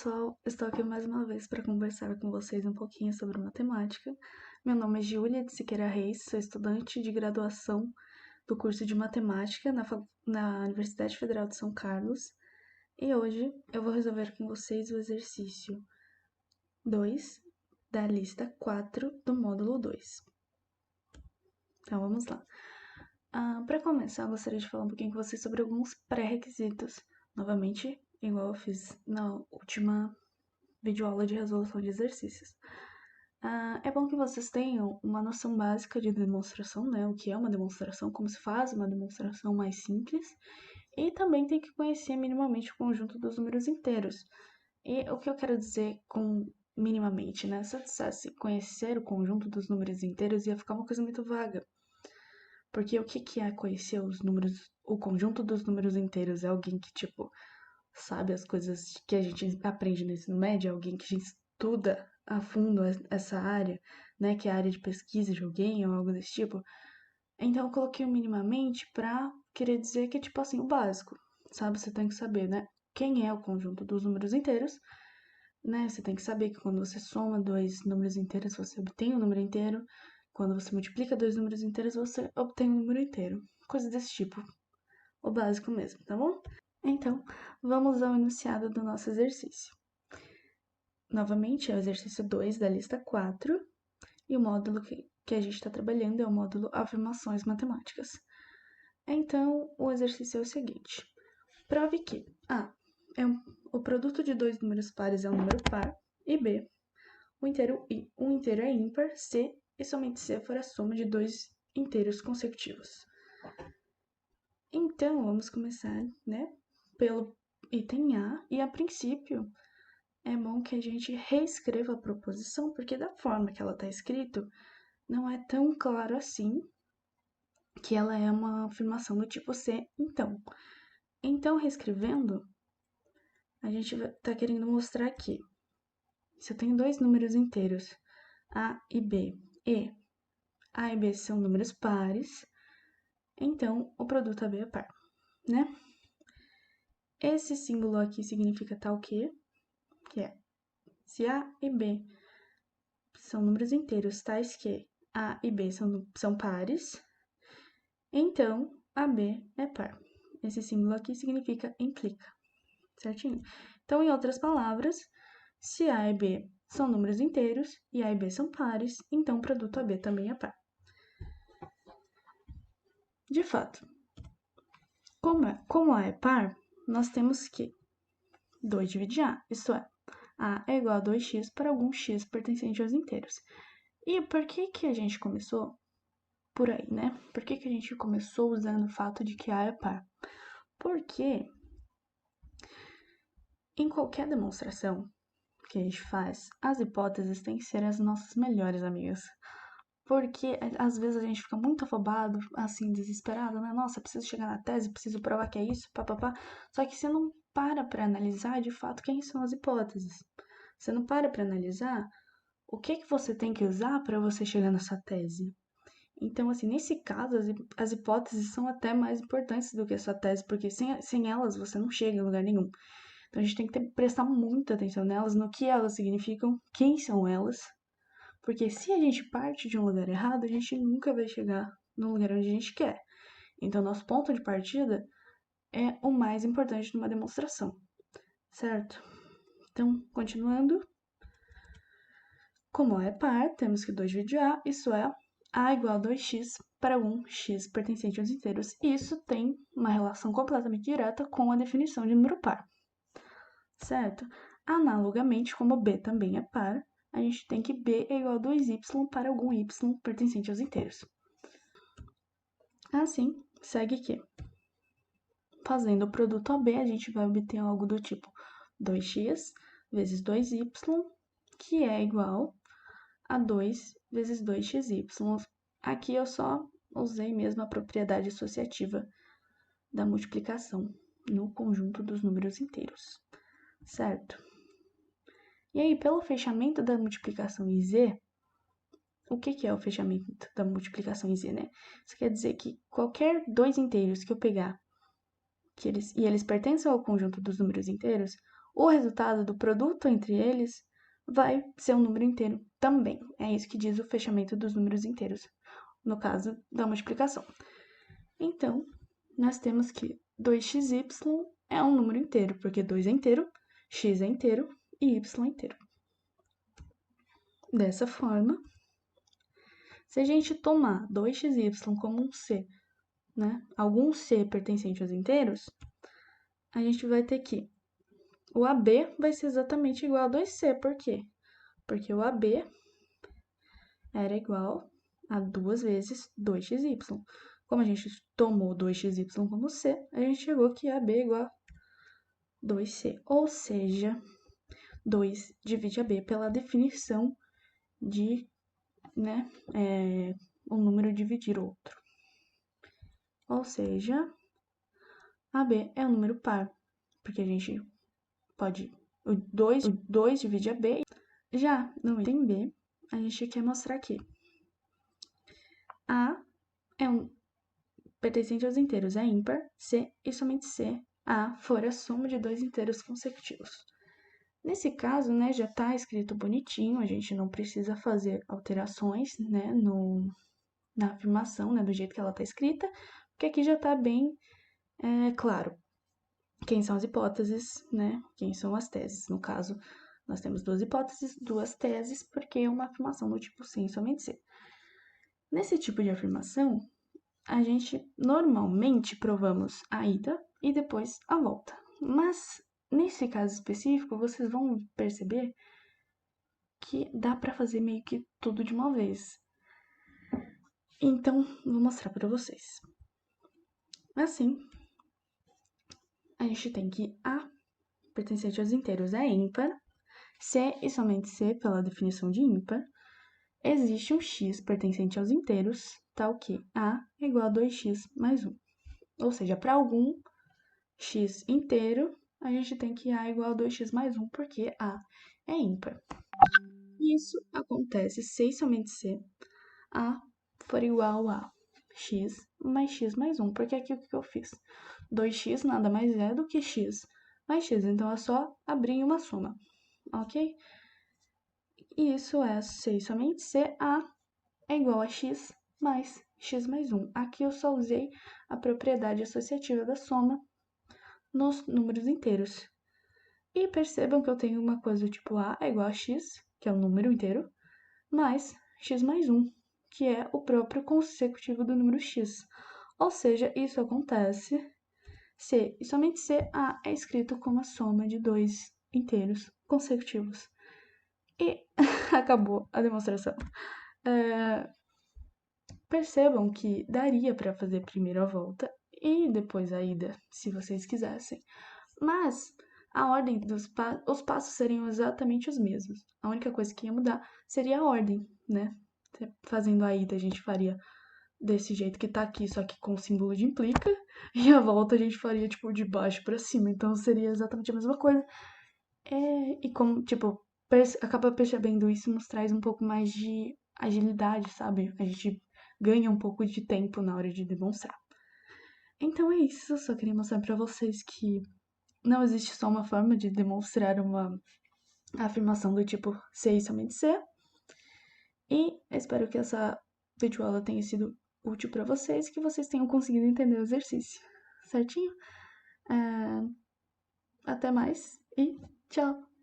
pessoal, estou aqui mais uma vez para conversar com vocês um pouquinho sobre matemática. Meu nome é Júlia de Siqueira Reis, sou estudante de graduação do curso de matemática na Universidade Federal de São Carlos e hoje eu vou resolver com vocês o exercício 2 da lista 4 do módulo 2. Então vamos lá. Para começar, eu gostaria de falar um pouquinho com vocês sobre alguns pré-requisitos. Novamente, igual eu fiz na última videoaula de resolução de exercícios. É bom que vocês tenham uma noção básica de demonstração, né? O que é uma demonstração, como se faz uma demonstração mais simples. E também tem que conhecer minimamente o conjunto dos números inteiros. E o que eu quero dizer com minimamente, né? Se eu dissesse conhecer o conjunto dos números inteiros, ia ficar uma coisa muito vaga. Porque o que é conhecer os números, o conjunto dos números inteiros? É alguém que, tipo, sabe as coisas que a gente aprende no ensino médio? É alguém que estuda a fundo essa área, né? Que é a área de pesquisa de alguém ou algo desse tipo. Então eu coloquei o minimamente pra querer dizer que é, tipo assim, o básico, sabe? Você tem que saber, né? Quem é o conjunto dos números inteiros, né? Você tem que saber que quando você soma dois números inteiros, você obtém um número inteiro. Quando você multiplica dois números inteiros, você obtém um número inteiro. Coisas desse tipo. O básico mesmo, tá bom? Então, vamos ao enunciado do nosso exercício. Novamente, é o exercício 2 da lista 4, e o módulo que a gente está trabalhando é o módulo Afirmações Matemáticas. Então, o exercício é o seguinte. Prove que A. O produto de dois números pares é um número par, e B. Um inteiro é ímpar, C, e somente C for a soma de dois inteiros consecutivos. Então, vamos começar, né, pelo item A, e a princípio é bom que a gente reescreva a proposição, porque da forma que ela está escrita, não é tão claro assim que ela é uma afirmação do tipo C, então. Então, reescrevendo, a gente está querendo mostrar que se eu tenho dois números inteiros, A e B, e A e B são números pares, então o produto AB é par, né? Esse símbolo aqui significa tal que é, se A e B são números inteiros tais que A e B são pares, então AB é par. Esse símbolo aqui significa implica, certinho? Então, em outras palavras, se A e B são números inteiros e A e B são pares, então o produto AB também é par. De fato, como A é par, nós temos que 2 dividir A, isto é, A é igual a 2x para algum x pertencente aos inteiros. E por que a gente começou por aí, né? Por que a gente começou usando o fato de que A é par? Porque em qualquer demonstração que a gente faz, as hipóteses têm que ser as nossas melhores amigas. Porque às vezes a gente fica muito afobado, assim, desesperado, né? Nossa, preciso chegar na tese, preciso provar que é isso, papapá. Só que você não para analisar de fato quem são as hipóteses. Você não para analisar o que você tem que usar para você chegar nessa tese. Então, assim, nesse caso, as hipóteses são até mais importantes do que a sua tese, porque sem elas você não chega em lugar nenhum. Então, a gente tem que prestar muita atenção nelas, no que elas significam, quem são elas, porque se a gente parte de um lugar errado, a gente nunca vai chegar no lugar onde a gente quer. Então, nosso ponto de partida é o mais importante numa demonstração, certo? Então, continuando. Como A é par, temos que 2 dividir A, isso é, A igual a 2x para um x pertencente aos inteiros. E isso tem uma relação completamente direta com a definição de número par, certo? Analogamente, como B também é par, a gente tem que B é igual a 2y para algum y pertencente aos inteiros. Assim, segue que, fazendo o produto AB, a gente vai obter algo do tipo 2x vezes 2y, que é igual a 2 vezes 2xy. Aqui eu só usei mesmo a propriedade associativa da multiplicação no conjunto dos números inteiros, certo? E aí, pelo fechamento da multiplicação em z, o que é o fechamento da multiplicação em z, né? Isso quer dizer que qualquer dois inteiros que eu pegar, eles pertencem ao conjunto dos números inteiros, o resultado do produto entre eles vai ser um número inteiro também. É isso que diz o fechamento dos números inteiros, no caso da multiplicação. Então, nós temos que 2xy é um número inteiro, porque 2 é inteiro, x é inteiro e y é inteiro. Dessa forma, se a gente tomar 2xy como um c, né, algum c pertencente aos inteiros, a gente vai ter que o AB vai ser exatamente igual a 2c. Por quê? Porque o AB era igual a 2 vezes 2xy. Como a gente tomou 2xy como c, a gente chegou que AB é igual a 2c. Ou seja, 2 divide AB pela definição de, né, um número dividir outro. Ou seja, AB é um número par, porque a gente pode... O 2 divide AB. Já no item B, a gente quer mostrar que A é um pertencente aos inteiros, é ímpar, C e somente C, A for a soma de dois inteiros consecutivos. Nesse caso, né, já está escrito bonitinho, a gente não precisa fazer alterações, né, na afirmação, né, do jeito que ela está escrita, porque aqui já está bem claro quem são as hipóteses, né, quem são as teses. No caso, nós temos duas hipóteses, duas teses, porque é uma afirmação do tipo sim, somente C. Nesse tipo de afirmação, a gente normalmente provamos a ida e depois a volta. Mas, nesse caso específico, vocês vão perceber que dá para fazer meio que tudo de uma vez. Então, vou mostrar para vocês. Assim, a gente tem que A, pertencente aos inteiros, é ímpar, C e somente C, pela definição de ímpar, existe um x pertencente aos inteiros, tal que A é igual a 2x mais 1. Ou seja, para algum x inteiro, a gente tem que A é igual a 2x mais 1, porque A é ímpar. Isso acontece se somente se A for igual a x mais x mais 1, porque aqui o que eu fiz? 2x nada mais é do que x mais x, então é só abrir uma soma, ok? E isso é se somente se A é igual a x mais 1. Aqui eu só usei a propriedade associativa da soma nos números inteiros. E percebam que eu tenho uma coisa do tipo A é igual a x, que é um número inteiro, mais x mais 1, que é o próprio consecutivo do número x. Ou seja, isso acontece se e somente se A é escrito como a soma de dois inteiros consecutivos. E acabou a demonstração. Percebam que daria para fazer primeiro a volta e depois a ida, se vocês quisessem. Mas a ordem os passos seriam exatamente os mesmos. A única coisa que ia mudar seria a ordem, né? Fazendo a ida, a gente faria desse jeito que tá aqui, só que com o símbolo de implica, e a volta a gente faria, tipo, de baixo para cima. Então seria exatamente a mesma coisa. E como, tipo, acaba percebendo isso, nos traz um pouco mais de agilidade, sabe? A gente ganha um pouco de tempo na hora de demonstrar. Então é isso, só queria mostrar para vocês que não existe só uma forma de demonstrar uma afirmação do tipo ser e somente ser. E espero que essa videoaula tenha sido útil para vocês, que vocês tenham conseguido entender o exercício. Certinho? Até mais e tchau!